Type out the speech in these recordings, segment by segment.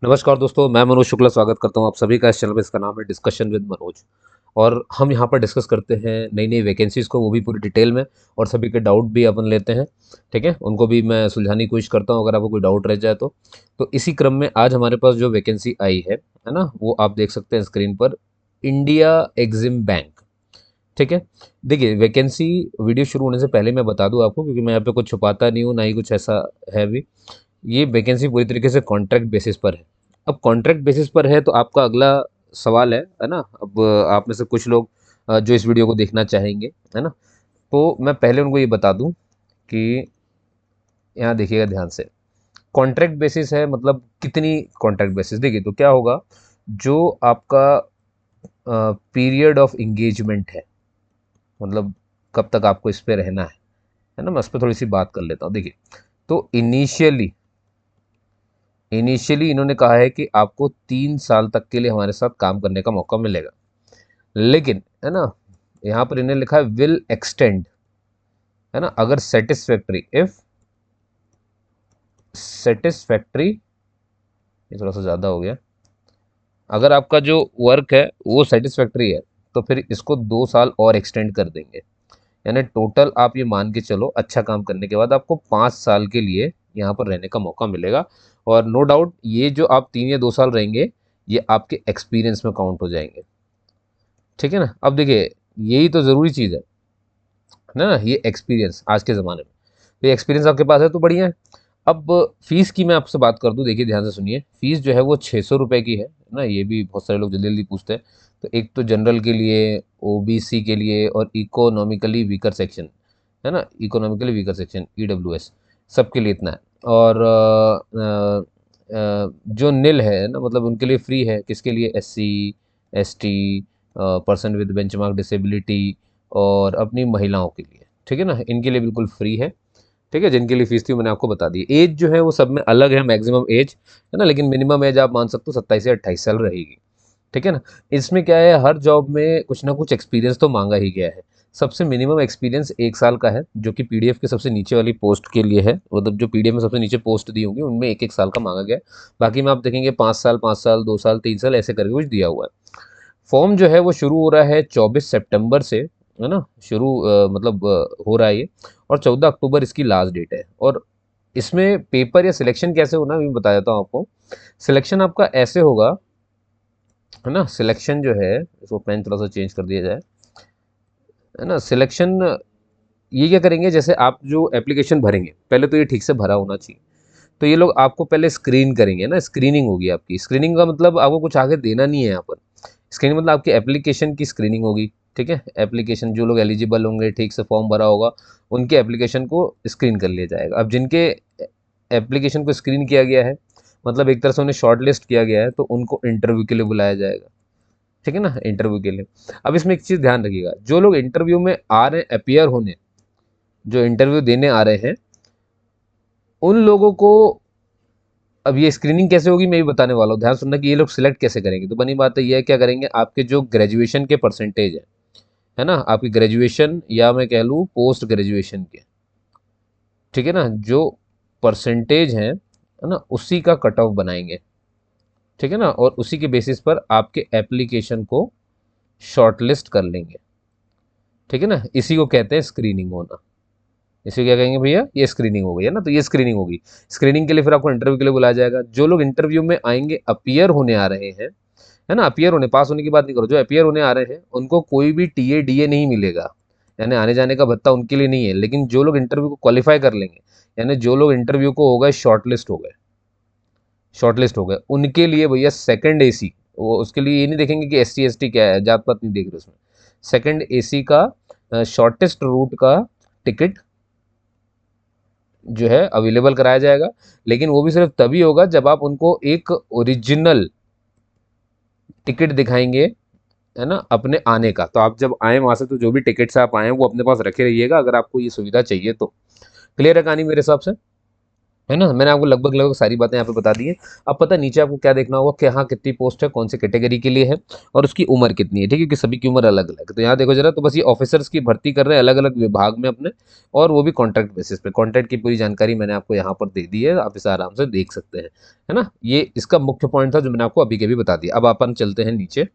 नमस्कार दोस्तों, मैं मनोज शुक्ला स्वागत करता हूं आप सभी का इस चैनल पे। इसका नाम है डिस्कशन विद मनोज। और हम यहां पर डिस्कस करते हैं नई नई वैकेंसीज़ को, वो भी पूरी डिटेल में। और सभी के डाउट भी अपन लेते हैं, ठीक है। उनको भी मैं सुलझाने की कोशिश करता हूं अगर आपको कोई डाउट रह जाए तो इसी क्रम में आज हमारे पास जो वैकेंसी आई है ना, वो आप देख सकते हैं स्क्रीन पर। इंडिया एग्जिम बैंक, ठीक है। देखिए, वैकेंसी वीडियो शुरू होने से पहले मैं बता दूं आपको, क्योंकि मैं यहाँ पे कुछ छुपाता नहीं हूँ, ना ही कुछ ऐसा है भी। ये वैकेंसी पूरी तरीके से कॉन्ट्रैक्ट बेसिस पर है। अब कॉन्ट्रैक्ट बेसिस पर है तो आपका अगला सवाल है ना। अब आप में से कुछ लोग जो इस वीडियो को देखना चाहेंगे, है ना, तो मैं पहले उनको ये बता दूं कि यहाँ देखिएगा ध्यान से। कॉन्ट्रैक्ट बेसिस है मतलब कितनी कॉन्ट्रैक्ट बेसिस, देखिए तो क्या होगा। जो आपका पीरियड ऑफ इंगेजमेंट है, मतलब कब तक आपको इस पे रहना है ना, मैं उस पर थोड़ी सी बात कर लेता हूँ। देखिए, तो इनिशियली इन्होंने कहा है कि आपको 3 साल तक के लिए हमारे साथ काम करने का मौका मिलेगा। लेकिन है ना, यहाँ पर इन्हें लिखा है विल एक्सटेंड, है ना, अगर सेटिस्फैक्ट्री, इफ सेटिस्फैक्ट्री, ये थोड़ा सा ज़्यादा हो गया। अगर आपका जो वर्क है वो सेटिस्फैक्ट्री है तो फिर इसको 2 साल और एक्सटेंड कर देंगे। यानी टोटल आप ये मान के चलो, अच्छा काम करने के बाद आपको 5 साल के लिए यहाँ पर रहने का मौका मिलेगा। और नो डाउट ये जो आप 3 या 2 साल रहेंगे, ये आपके एक्सपीरियंस में काउंट हो जाएंगे, ठीक है ना। अब देखिए, यही तो ज़रूरी चीज़ है ना, ये एक्सपीरियंस आज के ज़माने में। तो ये एक्सपीरियंस आपके पास है तो बढ़िया है। अब फीस की मैं आपसे बात कर दूं, देखिए ध्यान से सुनिए। फीस जो है वो 600 रुपये की है ना। ये भी बहुत सारे लोग जल्दी जल्दी पूछते हैं। तो एक तो जनरल के लिए, ओबीसी के लिए और इकोनॉमिकली वीकर सेक्शन, है ना, इकोनॉमिकली वीकर सेक्शन ईडब्ल्यूएस, सबके लिए इतना है। और जो नील है ना, मतलब उनके लिए फ्री है। किसके लिए? SC, ST, person with benchmark disability, और अपनी महिलाओं के लिए, ठीक है ना, इनके लिए बिल्कुल फ्री है। ठीक है, जिनके लिए फीस थी वो मैंने आपको बता दी। एज जो है वो सब में अलग है, मैक्सिमम एज, है ना, लेकिन मिनिमम एज आप मान सकते हो 27 से 28 साल रहेगी, ठीक है ना। इसमें क्या है, हर जॉब में कुछ ना कुछ एक्सपीरियंस तो मांगा ही गया है। सबसे मिनिमम एक्सपीरियंस 1 साल का है, जो कि पीडीएफ के सबसे नीचे वाली पोस्ट के लिए है। मतलब जो पीडीएफ में सबसे नीचे पोस्ट दी होंगी उनमें 1 1 साल का मांगा गया है। बाकी में आप देखेंगे 5 साल, 5 साल, 2 साल, 3 साल, ऐसे करके कुछ दिया हुआ है। फॉर्म जो है वो शुरू हो रहा है 24 सितंबर से, है ना। शुरू मतलब हो रहा है ये। और 14 अक्टूबर इसकी लास्ट डेट है। और इसमें पेपर या सिलेक्शन कैसे होना, मैं बता देता हूँ आपको। सिलेक्शन आपका ऐसे होगा, है ना। सिलेक्शन जो है, इसको पेन थोड़ा सा चेंज कर दिया जाए, है ना। सिलेक्शन ये क्या करेंगे, जैसे आप जो एप्लीकेशन भरेंगे, पहले तो ये ठीक से भरा होना चाहिए। तो ये लोग आपको पहले स्क्रीन करेंगे ना, स्क्रीनिंग होगी आपकी। स्क्रीनिंग का मतलब आपको कुछ आगे देना नहीं है यहाँ पर। स्क्रीनिंग मतलब आपके एप्लीकेशन की स्क्रीनिंग होगी, ठीक है। एप्लीकेशन जो लोग एलिजिबल होंगे, ठीक से फॉर्म भरा होगा, उनके एप्लीकेशन को स्क्रीन कर लिया जाएगा। अब जिनके एप्लीकेशन को स्क्रीन किया गया है, मतलब एक तरह से उन्हें शॉर्ट लिस्ट किया गया है, तो उनको इंटरव्यू के लिए बुलाया जाएगा, ठीक है ना, इंटरव्यू के लिए। अब इसमें एक चीज़ ध्यान रखिएगा, जो लोग इंटरव्यू में आ रहे हैं, अपियर होने, जो इंटरव्यू देने आ रहे हैं, उन लोगों को अब ये स्क्रीनिंग कैसे होगी मैं भी बताने वाला हूँ। ध्यान सुनना कि ये लोग सिलेक्ट कैसे करेंगे। तो बनी बात है, ये क्या करेंगे, आपके जो ग्रेजुएशन के परसेंटेज है ना, आपकी ग्रेजुएशन या मैं कह लूँ पोस्ट ग्रेजुएशन के, ठीक है ना, जो परसेंटेज है ना, उसी का कट ऑफ बनाएंगे, ठीक है ना। और उसी के बेसिस पर आपके एप्लीकेशन को शॉर्टलिस्ट कर लेंगे, ठीक है ना। इसी को कहते हैं स्क्रीनिंग होना। इसे क्या कहेंगे भैया, ये स्क्रीनिंग हो गई है ना। तो ये स्क्रीनिंग होगी। स्क्रीनिंग के लिए फिर आपको इंटरव्यू के लिए बुलाया जाएगा। जो लोग इंटरव्यू में आएंगे, अपियर होने आ रहे हैं, है ना, अपियर होने, पास होने की बात नहीं करो, जो अपियर होने आ रहे हैं उनको कोई भी टीए डीए नहीं मिलेगा। यानी आने जाने का भत्ता उनके लिए नहीं है। लेकिन जो लोग इंटरव्यू को क्वालिफाई कर लेंगे, यानी जो लोग इंटरव्यू को हो गए शॉर्टलिस्ट, हो गए शॉर्टलिस्ट हो गए, उनके लिए भैया सेकंड एसी, वो उसके लिए ये नहीं देखेंगे कि एससी एसटी क्या है, जात पात नहीं देख रहे उसमें। सेकंड एसी का शॉर्टेस्ट रूट का टिकट जो है अवेलेबल कराया जाएगा। लेकिन वो भी सिर्फ तभी होगा जब आप उनको एक ओरिजिनल टिकट दिखाएंगे, है ना, अपने आने का। तो आप जब आए वहां से, तो जो भी टिकट्स आप आए वो अपने पास रखे रहिएगा, अगर आपको ये सुविधा चाहिए तो। क्लियर है कहानी मेरे हिसाब से? है ना। मैंने आपको लगभग लगभग सारी बातें यहाँ पे बता दी हैं। अब पता है नीचे आपको क्या देखना होगा कि हाँ कितनी पोस्ट है, कौन से कैटेगरी के लिए है और उसकी उम्र कितनी है, ठीक है, क्योंकि सभी की उम्र अलग अलग है। तो यहाँ देखो जरा, तो बस ये ऑफिसर्स की भर्ती कर रहे हैं अलग अलग विभाग में अपने, और वो भी कॉन्ट्रैक्ट बेसिस पे। कॉन्ट्रैक्ट की पूरी जानकारी मैंने आपको यहाँ पर दे दी है, आप इसे आराम से देख सकते हैं, है ना। ये इसका मुख्य पॉइंट था जो मैंने आपको अभी के भी बता दिया। अब अपन चलते हैं नीचे,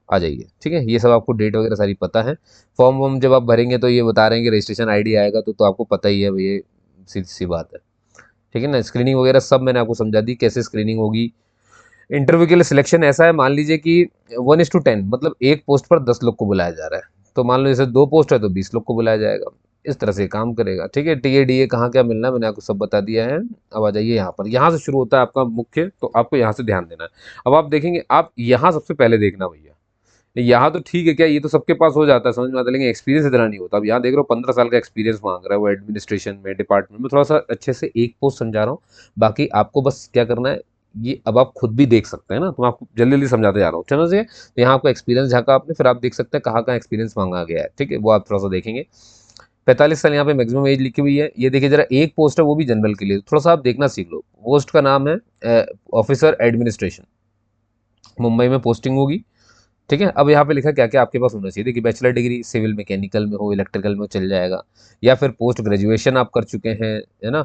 आ जाइए, ठीक है। ये सब आपको डेट वगैरह सारी पता है। फॉर्म वॉर्म जब आप भरेंगे तो ये बता रहे हैं कि रजिस्ट्रेशन आईडी आएगा, तो आपको पता ही है भाई, ये सीधी सी बात है, ठीक है ना। स्क्रीनिंग वगैरह सब मैंने आपको समझा दी कैसे स्क्रीनिंग होगी। इंटरव्यू के लिए सिलेक्शन ऐसा है, मान लीजिए कि 1:10, मतलब एक पोस्ट पर 10 लोग को बुलाया जा रहा है। तो मान लो जैसे 2 पोस्ट है तो 20 लोग को बुलाया जाएगा। इस तरह से काम करेगा, ठीक है। टीए डीए कहाँ क्या मिलना है मैंने आपको सब बता दिया है। अब आ जाइए यहाँ पर, यहाँ से शुरू होता है आपका मुख्य, तो आपको यहाँ से ध्यान देना है। अब आप देखेंगे, आप यहाँ सबसे पहले देखना भैया, यहाँ तो ठीक है, क्या ये तो सबके पास हो जाता है, समझ में आता है, लेकिन एक्सपीरियंस इतना नहीं होता। अब यहाँ देख रहे हो 15 साल का एक्सपीरियंस मांग रहा है वो, एडमिनिस्ट्रेशन में, डिपार्टमेंट में। थोड़ा सा अच्छे से एक पोस्ट समझा रहा हूँ, बाकी आपको बस क्या करना है, ये अब आप खुद भी देख सकते हैं ना, तो मैं आपको जल्दी जल्दी समझाते जा रहा हूँ, चलो से। तो यहाँ आपको एक्सपीरियंस झाँका आपने, फिर आप देख सकते हैं कहाँ कहाँ एक्सपीरियंस मांगा गया है, ठीक है, वो आप थोड़ा सा देखेंगे। 45 साल यहाँ पे मैक्सिमम एज लिखी हुई है। ये देखिए जरा, एक पोस्ट है वो भी जनरल के लिए, थोड़ा सा आप देखना सीख लो। पोस्ट का नाम है ऑफिसर एडमिनिस्ट्रेशन, मुंबई में पोस्टिंग होगी, ठीक है। अब यहाँ पे लिखा क्या क्या आपके पास होना चाहिए, देखिए बैचलर डिग्री सिविल मैकेनिकल में हो, इलेक्ट्रिकल में हो, चल जाएगा, या फिर पोस्ट ग्रेजुएशन आप कर चुके हैं, है ना।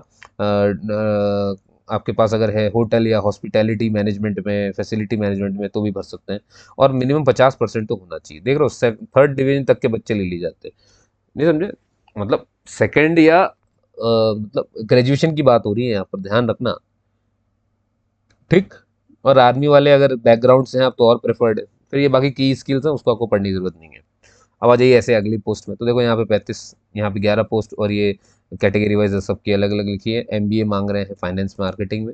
आपके पास अगर है होटल या हॉस्पिटैलिटी मैनेजमेंट में, फैसिलिटी मैनेजमेंट में, तो भी भर सकते हैं। और मिनिमम 50% तो होना चाहिए। देख रहे हो, 3rd डिवीजन तक के बच्चे ले लिए जाते हैं, नहीं समझे, मतलब सेकेंड या मतलब ग्रेजुएशन की बात हो रही है यहाँ पर, ध्यान रखना, ठीक। और आर्मी वाले अगर बैकग्राउंड से हैं आप तो और प्रेफर्ड है। फिर ये बाकी की स्किल्स हैं उसको आपको पढ़ने की जरूरत नहीं है। अब आ जाइए ऐसे अगली पोस्ट में, तो देखो यहाँ पे 35, यहाँ पे 11 पोस्ट, और ये कैटेगरी वाइज सबकी अलग अलग लिखी है। एमबीए मांग रहे हैं फाइनेंस मार्केटिंग में,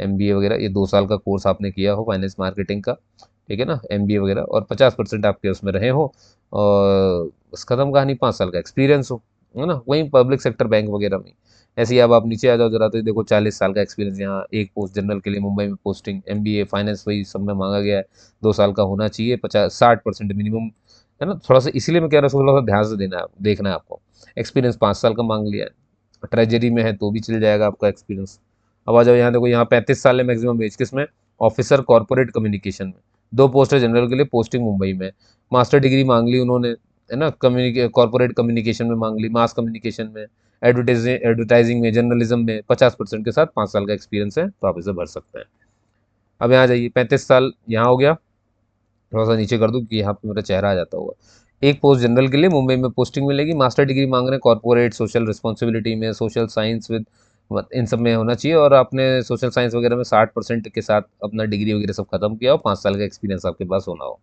एमबीए वगैरह, ये 2 साल का कोर्स आपने किया हो फाइनेंस मार्केटिंग का, ठीक है ना, एमबीए वगैरह, और 50% आपके उसमें रहे हो, और बस खत्म कहानी, 5 साल का एक्सपीरियंस हो, है ना, वहीं पब्लिक सेक्टर बैंक वगैरह में। ऐसे ही अब आप नीचे आ जाओ जरा, तो देखो 40 साल का एक्सपीरियंस, यहाँ एक पोस्ट जनरल के लिए मुंबई में पोस्टिंग, एमबीए फाइनेंस वही सब में मांगा गया है, 2 साल का होना चाहिए, 50-60% मिनिमम, है ना। थोड़ा सा इसीलिए मैं कह रहा हूँ, थोड़ा सा ध्यान से देना है, देखना है आपको। एक्सपीरियंस 5 साल का मांग लिया है, ट्रेजरी में है तो भी चल जाएगा आपका एक्सपीरियंस। अब आ जाओ यहाँ, देखो यहाँ 35 साल है मैक्सिमम एज, किसमें, ऑफिसर कॉर्पोरेट कम्युनिकेशन में, 2 पोस्ट है जनरल के लिए, पोस्टिंग मुंबई में। मास्टर डिग्री मांग ली उन्होंने, है ना, कॉर्पोरेट कम्युनिकेशन में मांग ली, मास कम्युनिकेशन में, एडवर्टाइजिंग में, जर्नलिज्म में, 50% के साथ 5 साल का एक्सपीरियंस है, तो आप इसे भर सकते हैं। अब यहाँ जाइए, 35 साल यहाँ हो गया, थोड़ा सा नीचे कर दूँ कि यहाँ पे मेरा चेहरा आ जाता होगा। एक पोस्ट जनरल के लिए मुंबई में पोस्टिंग मिलेगी, मास्टर डिग्री मांग रहे हैं कॉर्पोरेट सोशल रिस्पॉन्सिबिलिटी में, सोशल साइंस विद, इन सब में होना चाहिए, और आपने सोशल साइंस वगैरह में 60% के साथ अपना डिग्री वगैरह सब खत्म किया हो, 5 साल का एक्सपीरियंस आपके पास होना हो।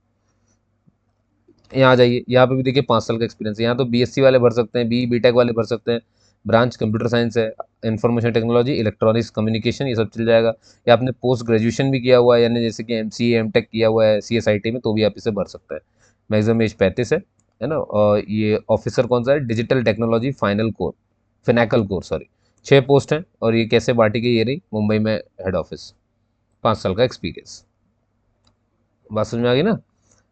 यहाँ आ जाइए, यहाँ पे भी देखिए 5 साल का एक्सपीरियंस है। यहाँ तो बीएससी वाले भर सकते हैं, बीटेक वाले भर सकते हैं, ब्रांच कंप्यूटर साइंस है, इंफॉर्मेशन टेक्नोलॉजी, इलेक्ट्रॉनिक्स कम्युनिकेशन, ये सब चल जाएगा। या आपने पोस्ट ग्रेजुएशन भी किया हुआ है, यानी जैसे कि एमसीए एमटेक किया हुआ है सीएसआईटी में, तो भी आप इसे भर सकते हैं। मैक्सिमम एज 35 है ना। और ये ऑफिसर कौन सा है, digital technology final core, Finacle core sorry, 6 post हैं, और ये कैसे बांटी गई, ये रही मुंबई में हेड ऑफिस, 5 साल का एक्सपीरियंस। बात समझ में आ गई ना।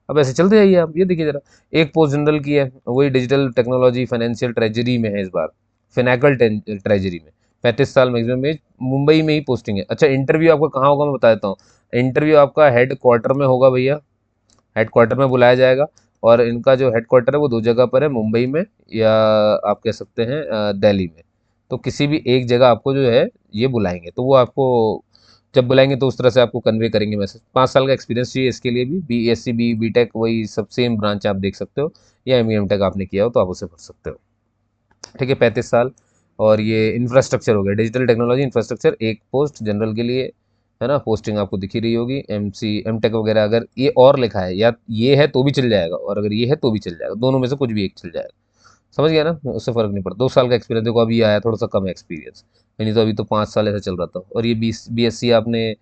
अब ऐसे चलते जाइए आप, ये देखिए जरा, एक पोस्ट जनरल की है, वही डिजिटल टेक्नोलॉजी फाइनेंशियल ट्रेजरी में है इस बार, फिनैकल ट्रेजरी में, 35 साल मैक्सिमम एज, मुंबई में ही पोस्टिंग है। अच्छा, इंटरव्यू आपका कहाँ होगा मैं बता देता हूँ। इंटरव्यू आपका हेड क्वार्टर में होगा भैया, हेड क्वार्टर में बुलाया जाएगा। और इनका जो हेड क्वार्टर है वो 2 जगह पर है, मुंबई में, या आप कह सकते हैं दिल्ली में। तो किसी भी एक जगह आपको जो है ये बुलाएंगे, तो वो आपको जब बुलाएंगे तो उस तरह से आपको कन्वे करेंगे मैसेज। 5 साल का एक्सपीरियंस चाहिए इसके लिए भी, बीएससी बीटेक वही सब सेम ब्रांच आप देख सकते हो, या एम टेक आपने किया हो तो आप उसे भर सकते हो, ठीक है। 35 साल। और ये इंफ्रास्ट्रक्चर हो गया, डिजिटल टेक्नोलॉजी इंफ्रास्ट्रक्चर, एक पोस्ट जनरल के लिए, है ना, पोस्टिंग आपको दिख ही रही होगी। एमटेक वगैरह अगर ये और लिखा है, या ये है तो भी चल जाएगा, और अगर ये है तो भी चल जाएगा, दोनों में से कुछ भी एक चल जाएगा, समझ गया ना, उससे फर्क नहीं पड़ता। 2 साल का एक्सपीरियंस, देखो अभी आया थोड़ा सा कम एक्सपीरियंस, नहीं तो अभी तो 5 साल ऐसा चल रहा था। और ये बीएससी आपने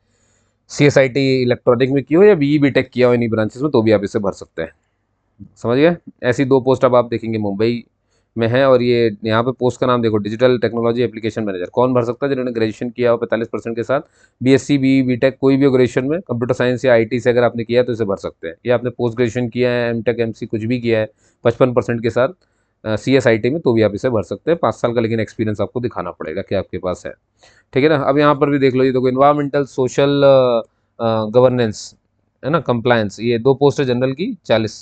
सीएसआईटी इलेक्ट्रॉनिक में किया हो, या बीई बीटेक किया हो इन्हीं ब्रांचेस में, तो भी आप इसे भर सकते हैं, समझ गए। ऐसी 2 पोस्ट अब आप देखेंगे मुंबई में है। और ये यहाँ पे पोस्ट का नाम देखो, डिजिटल टेक्नोलॉजी एप्लीकेशन मैनेजर, कौन भर सकता है, जिन्होंने ग्रेजुएशन किया हो 45% के साथ, बीएससी बीटेक कोई भी ग्रेजुएशन में, कंप्यूटर साइंस या आईटी से अगर आपने किया है तो इसे भर सकते हैं। या आपने पोस्ट ग्रेजुएशन किया है, एमटेक एमसी कुछ भी किया है 55% के साथ सीएसआईटी में, तो भी आप इसे भर सकते हैं। 5 साल का लेकिन एक्सपीरियंस आपको दिखाना पड़ेगा कि आपके पास है। ठीक है ना। अब यहाँ पर भी देख लो, ये देखो इन्वायरमेंटल सोशल गवर्नेंस है ना, कंप्लायंस, ये 2 पोस्ट है जनरल की, 40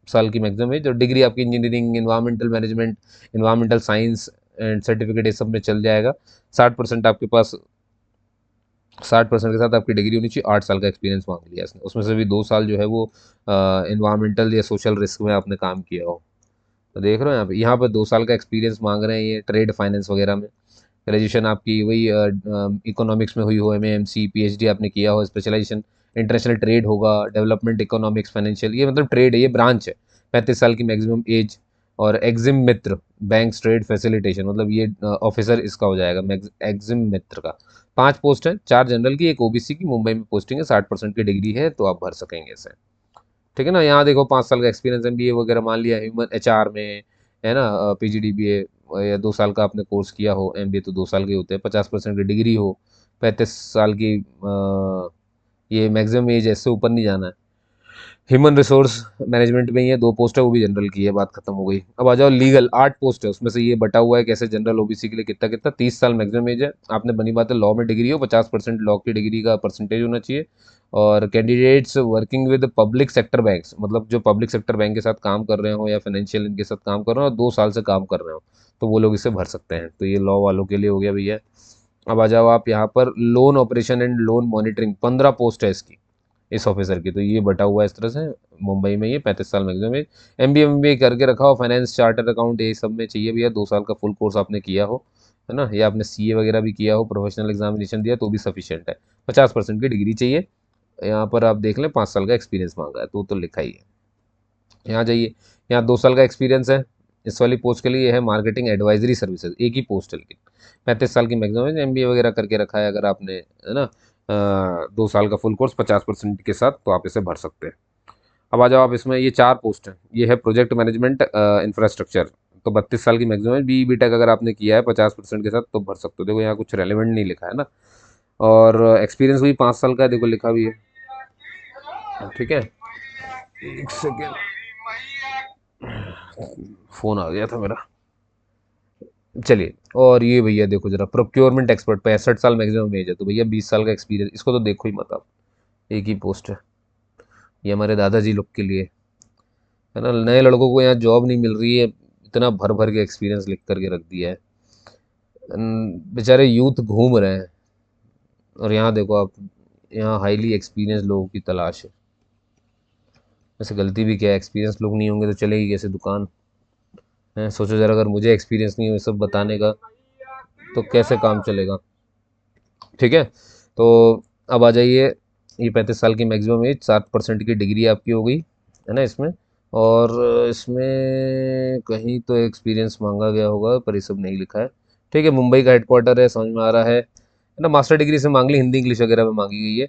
साल की मैक्सिमम एज, और डिग्री आपकी engineering, environmental management, environmental science and certificate, ये सब में चल जाएगा। 60% आपके पास, 60% के साथ आपकी डिग्री होनी चाहिए। 8 साल का एक्सपीरियंस मांग लिया इसने, उसमें से भी 2 साल जो है वो इन्वायरमेंटल या सोशल रिस्क में आपने काम किया हो। तो देख रहे हो यहाँ पे 2 साल का एक्सपीरियंस मांग रहे हैं ये, ट्रेड फाइनेंस वगैरह में। ग्रेजुएशन आपकी वही इकोनॉमिक्स में हुई हो, एमएएमसी, पीएचडी आपने किया हो, स्पेशलाइजेशन इंटरनेशनल ट्रेड होगा, डेवलपमेंट इकोनॉमिक्स फाइनेंशियल, ये मतलब ट्रेड है, ये ब्रांच है। 35 साल की मैक्सिमम एज, और एग्जिम मित्र, बैंक ट्रेड फैसिलिटेशन, मतलब ये ऑफिसर इसका हो जाएगा एग्जिम मित्र का। 5 पोस्ट है, 4 जनरल की, एक ओबीसी की, मुंबई में पोस्टिंग है, 60% की डिग्री है, तो आप भर सकेंगे इसे। ठीक है ना। यहाँ देखो 5 साल का एक्सपीरियंस एमबीए वगैरह मान लिया, ह्यूमन एचआर में है ना, पीजीडीबीए, या 2 साल का आपने कोर्स किया हो, एमबीए तो 2 साल के होते हैं, 50% की डिग्री हो, 35 साल की ये मैक्सिमम एज, ऐसे ऊपर नहीं जाना है। ह्यूमन रिसोर्स मैनेजमेंट में ही है, 2 पोस्ट है, वो भी जनरल की है, बात खत्म हो गई। अब आ जाओ लीगल, 8 पोस्ट है, उसमें से ये बटा हुआ है कैसे, जनरल ओबीसी के लिए कितना कितना, 30 साल मैक्सिमम एज है। आपने बनी बात है लॉ में डिग्री हो, 50% लॉ की डिग्री का परसेंटेज होना चाहिए। और candidates working with public sector banks, मतलब जो पब्लिक सेक्टर बैंक के साथ काम कर रहे हो या फाइनेंशियल इनके साथ काम कर रहे हो और 2 साल से काम कर रहे हो, तो वो लोग इसे भर सकते हैं। तो ये लॉ वालों के लिए हो गया भैया। अब आ जाओ आप यहाँ पर loan operation and loan monitoring, 15 post है इसकी, इस ऑफिसर की, तो ये बटा हुआ है इस तरह से। मुंबई में ये 35 साल मैक्सिमम एज, एमबीए करके रखा हो, फाइनेंस चार्टर अकाउंट, ये सब में चाहिए भैया। 2 साल का फुल कोर्स आपने किया हो, है ना, या आपने सीए वगैरह भी किया हो, प्रोफेशनल एग्जामिनेशन दिया, तो भी सफिशियंट है। 50% की डिग्री चाहिए। यहाँ पर आप देख लें 5 साल का एक्सपीरियंस मांगा है, तो लिखा ही है। यहाँ जाइए, यहाँ 2 साल का एक्सपीरियंस है, इस वाली पोस्ट के लिए ये है मार्केटिंग एडवाइजरी सर्विसेज, एक ही पोस्ट है, लेकिन 35 साल की मैक्सिमम है, एमबीए वगैरह करके रखा है अगर आपने, है ना। 2 साल का फुल कोर्स 50% के साथ, तो आप इसे भर सकते हैं। अब आ जाओ आप इसमें, ये 4 पोस्ट हैं, ये है प्रोजेक्ट मैनेजमेंट इंफ्रास्ट्रक्चर, तो 32 साल की मैक्सिमम है, बी टेक अगर आपने किया है 50% के साथ, तो भर सकते हो। देखो यहाँ कुछ रेलिवेंट नहीं लिखा है ना, और एक्सपीरियंस भी 5 साल का है, देखो लिखा भी है। ठीक है, एक सेकेंड, फोन आ गया था मेरा। चलिए, और ये भैया देखो जरा, प्रोक्योरमेंट एक्सपर्ट, 65 साल मैक्सिमम एज है, तो भैया 20 साल का एक्सपीरियंस, इसको तो देखो ही मत आप, एक ही पोस्ट है, ये हमारे दादाजी लोग के लिए, है ना। नए लड़कों को यहाँ जॉब नहीं मिल रही है, इतना भर भर के एक्सपीरियंस लिख करके रख दिया है। बेचारे यूथ घूम रहे हैं, और यहाँ देखो आप, यहाँ हाईली एक्सपीरियंस लोगों की तलाश है। वैसे गलती भी क्या है, एक्सपीरियंस लोग नहीं होंगे तो चलेगी कैसे दुकान, है। सोचो जरा, अगर मुझे एक्सपीरियंस नहीं हो ये सब बताने का, तो कैसे काम चलेगा। ठीक है, तो अब आ जाइए, ये 35 साल की मैक्सिमम एज, 60% की डिग्री आपकी हो गई, है ना इसमें। और इसमें कहीं तो एक्सपीरियंस मांगा गया होगा, पर ये सब नहीं लिखा है। ठीक है, मुंबई का हेडक्वार्टर है, समझ में आ रहा है ना। मास्टर डिग्री से मांग ली, हिंदी इंग्लिश वगैरह में मांगी गई है।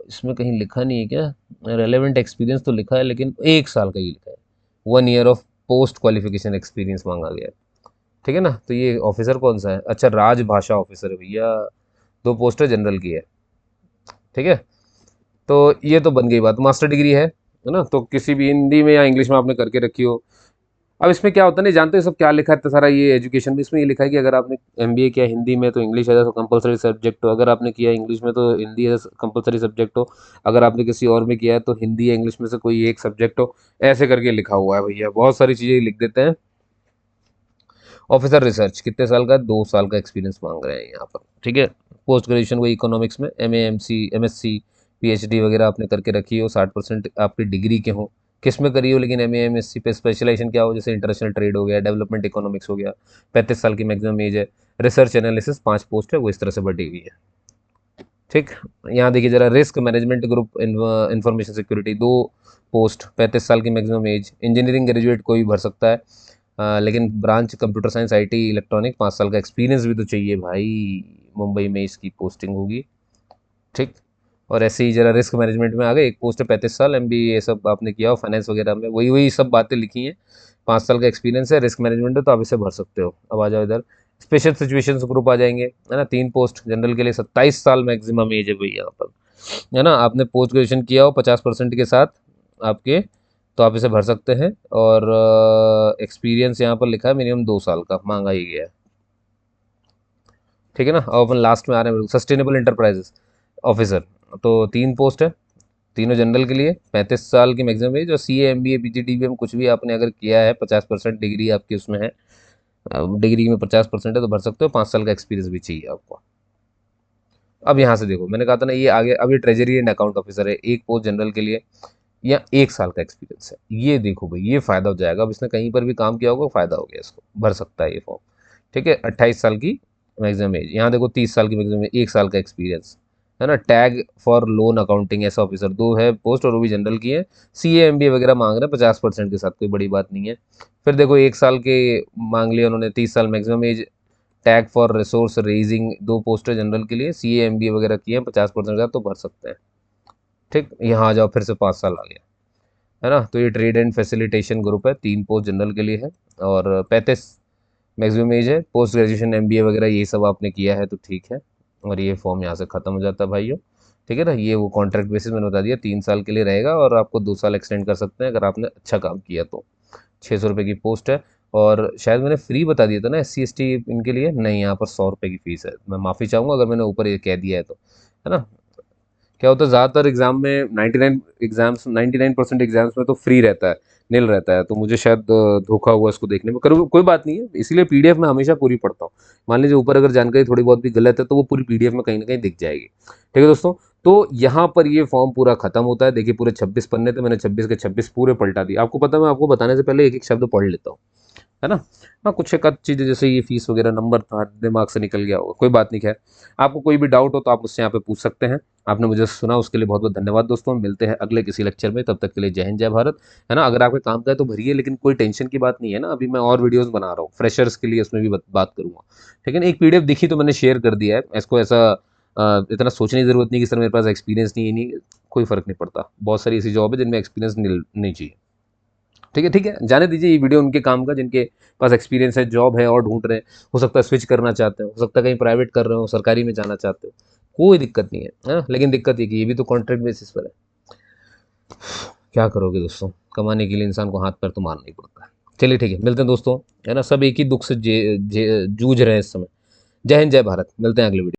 इसमें कहीं लिखा नहीं है क्या, रेलेवेंट एक्सपीरियंस तो लिखा है, लेकिन 1 साल का ही लिखा है, 1 year of post qualification experience मांगा गया है। ठीक है ना। तो ये ऑफिसर कौन सा है, अच्छा राजभाषा ऑफिसर है भैया, 2 पोस्ट है, जनरल की है। ठीक है, तो ये तो बन गई बात, मास्टर डिग्री है ना, तो किसी भी हिंदी में या इंग्लिश में आपने करके रखी हो। अब इसमें क्या होता है, नहीं जानते हो सब क्या लिखा है, इतना सारा ये एजुकेशन में, इसमें ये लिखा है कि अगर आपने एमबीए किया हिंदी में तो इंग्लिश एज कंपलसरी सब्जेक्ट हो, अगर आपने किया इंग्लिश में तो हिंदी एज कंपलसरी सब्जेक्ट हो, अगर आपने किसी और में किया है तो हिंदी या इंग्लिश में से कोई एक सब्जेक्ट हो, ऐसे करके लिखा हुआ है भैया, बहुत सारी चीज़ें लिख देते हैं। ऑफिसर रिसर्च कितने साल का, 2 साल का एक्सपीरियंस मांग रहे हैं यहाँ पर। ठीक है, पोस्ट ग्रेजुएशन वही इकोनॉमिक्स में, M M C, M S C, P H D वगैरह आपने करके रखी हो, 60% आपकी डिग्री के हो, किस में करी हो, लेकिन एम एम एस सी पे स्पेशलाइजेशन क्या हो, जैसे इंटरनेशनल ट्रेड हो गया, डेवलपमेंट इकोनॉमिक्स हो गया। 35 साल की मैक्सिमम एज है। रिसर्च एनालिसिस 5 पोस्ट है, वो इस तरह से बढ़ी हुई है। ठीक, यहाँ देखिए जरा, risk management group information security, 2 post, 35 साल की मैक्सिमम एज, इंजीनियरिंग ग्रेजुएट कोई भी भर सकता है, लेकिन branch computer science IT electronic, 5 साल का एक्सपीरियंस भी तो चाहिए भाई, मुंबई में इसकी पोस्टिंग होगी। ठीक, और ऐसे ही जरा रिस्क मैनेजमेंट में आ गए, एक पोस्ट है, 35 साल, एमबीए ये सब आपने किया हो, फाइनेंस वगैरह में, वही वही सब बातें लिखी हैं। 5 साल का एक्सपीरियंस है, रिस्क मैनेजमेंट है, तो आप इसे भर सकते हो। अब आ जाओ इधर, स्पेशल सिचुएशंस ग्रुप आ जाएंगे, है ना, 3 पोस्ट जनरल के लिए, 27 साल मैक्सिमम एज है भाई यहाँ पर, है ना। आपने पोस्ट ग्रेजुएशन किया हो 50% के साथ आपके, तो आप इसे भर सकते हैं। और एक्सपीरियंस यहाँ पर लिखा है मिनिमम 2 साल का मांगा ही गया है। ठीक है ना। अब अपन लास्ट में आ रहे हैं, सस्टेनेबल इंटरप्राइजेस ऑफिसर। तो 3 पोस्ट है, तीनों जनरल के लिए, 35 साल की मैक्सिमम एज, और CA MBA PG DBM कुछ भी आपने अगर किया है, 50% डिग्री आपकी उसमें है, डिग्री में 50% है तो भर सकते हो। 5 साल का एक्सपीरियंस भी चाहिए आपको। अब यहाँ से देखो, मैंने कहा था ना ये आगे, अब ये ट्रेजरी एंड अकाउंट ऑफिसर है, एक पोस्ट जनरल के लिए, या 1 साल का एक्सपीरियंस है। ये देखो भाई, ये फ़ायदा हो जाएगा। अब इसने कहीं पर भी काम किया होगा, फ़ायदा हो गया, इसको भर सकता है ये फॉर्म। ठीक है, 28 साल की मैक्सिमम एज, यहाँ देखो 30 साल की मैक्सिमम एज, 1 साल का एक्सपीरियंस है ना। टैग फॉर लोन अकाउंटिंग ऐसा ऑफिसर, 2 है पोस्ट और वो भी जनरल की है। CA MBA वगैरह मांग रहे हैं 50% के साथ, कोई बड़ी बात नहीं है। फिर देखो 1 साल के मांग लिया उन्होंने, 30 साल maximum age. Tag for resource raising, 2 post है जनरल के लिए, CA MBA वगैरह किए हैं, 50% का तो भर सकते हैं। ठीक, यहाँ आ जाओ, फिर से 5 साल आ गया, है ना। तो ये ट्रेड एंड फैसिलिटेशन ग्रुप है, 3 पोस्ट जनरल के लिए है, और 35 मैक्सिमम एज है। पोस्ट ग्रेजुएशन MBA वगैरह ये सब आपने किया है तो ठीक है। और ये फॉर्म यहाँ से ख़त्म हो जाता है भाइयों। ठीक है ना, ये वो कॉन्ट्रैक्ट बेसिस मैंने बता दिया, 3 साल के लिए रहेगा, और आपको 2 साल एक्सटेंड कर सकते हैं अगर आपने अच्छा काम किया तो। 600 रुपये की पोस्ट है। और शायद मैंने फ्री बता दिया था ना SC ST इनके लिए, नहीं, यहाँ पर 100 रुपये की फ़ीस है। मैं माफ़ी चाहूँगा अगर मैंने ऊपर ये कह दिया है तो, है ना। क्या होता है, ज़्यादातर एग्जाम में 99% एग्जाम्स में तो फ्री रहता है, नील रहता है, तो मुझे शायद धोखा हुआ इसको देखने में। करो, कोई बात नहीं है, इसीलिए PDF में हमेशा पूरी पढ़ता हूँ। मान लीजिए ऊपर अगर जानकारी थोड़ी बहुत भी गलत है तो वो पूरी PDF में कहीं ना कहीं दिख जाएगी। ठीक है दोस्तों, तो यहाँ पर ये फॉर्म पूरा खत्म होता है। देखिए पूरे 26 पन्ने थे, मैंने 26 के 26 पूरे पलटा दिए। आपको पता है, मैं आपको बताने से पहले एक एक शब्द पढ़ लेता हूँ, है ना। हाँ, कुछ एक आध चीज़ें, जैसे ये फीस वगैरह नंबर था दिमाग से निकल गया होगा, कोई बात नहीं। खैर, आपको कोई भी डाउट हो तो आप मुझसे यहाँ पे पूछ सकते हैं। आपने मुझे सुना उसके लिए बहुत बहुत धन्यवाद दोस्तों। मिलते हैं अगले किसी लेक्चर में, तब तक के लिए जय हिंद जय भारत, है ना। अगर आपके काम का है तो भरिए, लेकिन कोई टेंशन की बात नहीं है ना। अभी मैं और वीडियोस बना रहा हूँ फ्रेशर्स के लिए, उसमें भी बात करूंगा। ठीक है ना, एक PDF दिखी तो मैंने शेयर कर दिया है। इसको ऐसा इतना सोचने की जरूरत नहीं कि सर मेरे पास एक्सपीरियंस नहीं है, नहीं, कोई फर्क नहीं पड़ता। बहुत सारी ऐसी जॉब है जिनमें एक्सपीरियंस नहीं चाहिए। ठीक है, ठीक है, जाने दीजिए, ये वीडियो उनके काम का जिनके पास एक्सपीरियंस है, जॉब है और ढूंढ रहे हैं। हो सकता है स्विच करना चाहते हो सकता है कहीं प्राइवेट कर रहे हो, सरकारी में जाना चाहते हो, कोई दिक्कत नहीं है ना। लेकिन दिक्कत ये कि ये भी तो कॉन्ट्रैक्ट बेसिस पर है। क्या करोगे दोस्तों, कमाने के लिए इंसान को हाथ पैर तो मारना ही पड़ता है। चलिए ठीक है, मिलते हैं दोस्तों, है ना। सब एक ही दुख से जूझ रहे हैं इस समय। जय हिंद जय भारत, मिलते हैं अगले वीडियो।